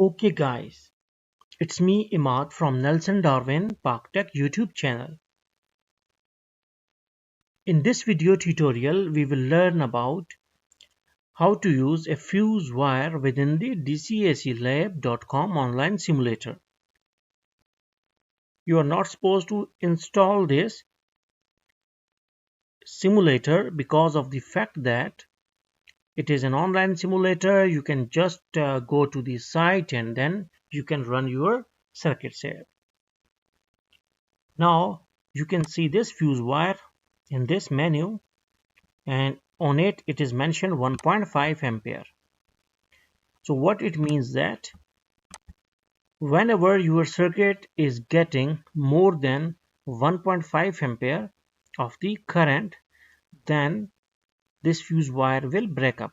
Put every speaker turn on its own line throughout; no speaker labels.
Okay guys, it's me Imad from Nelson Darwin Park Tech YouTube channel. In this video tutorial we will learn about how to use a fuse wire within the dcaclab.com online simulator. You are not supposed to install this simulator because of the fact that it is an online simulator. You can just go to the site and then you can run your circuits here. Now you can see this fuse wire in this menu, and on it is mentioned 1.5 ampere. So what it means that whenever your circuit is getting more than 1.5 ampere of the current, then this fuse wire will break up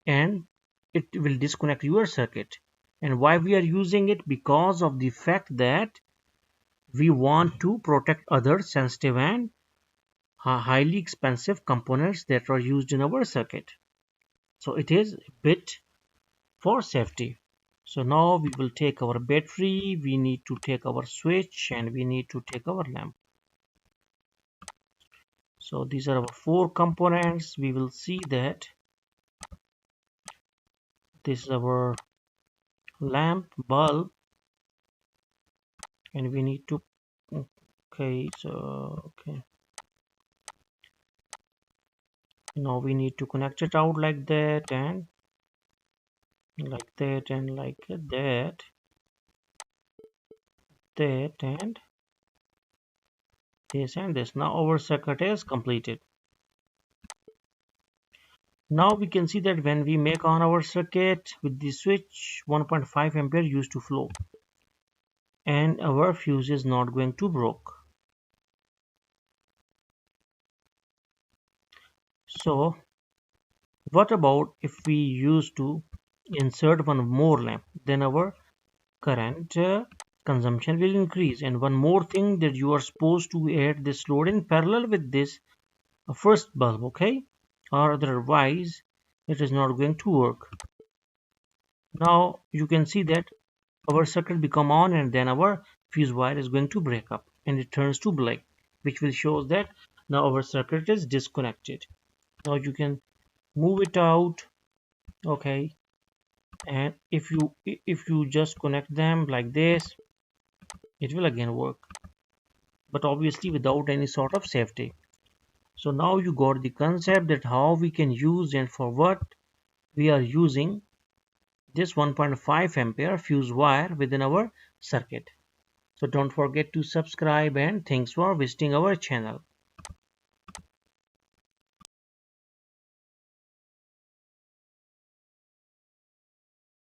and it will disconnect your circuit. And why we are using it? Because of the fact that we want to protect other sensitive and highly expensive components that are used in our circuit. So it is a bit for safety. So now we will take our battery, we need to take our switch, and we need to take our lamp. So these are our four components. We will see that this is our lamp bulb, and we need to okay, now we need to connect it out like that and like that and like that and this and this. Now our circuit is completed. Now we can see that when we make on our circuit with the switch, 1.5 ampere used to flow and our fuse is not going to broke. So what about if we use to insert one more lamp? Then our current consumption will increase. And one more thing, that you are supposed to add this load in parallel with this first bulb, okay? Or otherwise it is not going to work. Now you can see that our circuit become on and then our fuse wire is going to break up and it turns to black, which will show that now our circuit is disconnected. Now you can move it out, okay, and if you just connect them like this, it will again work, but obviously without any sort of safety. So now you got the concept that how we can use and for what we are using this 1.5 ampere fuse wire within our circuit. So don't forget to subscribe and thanks for visiting our channel.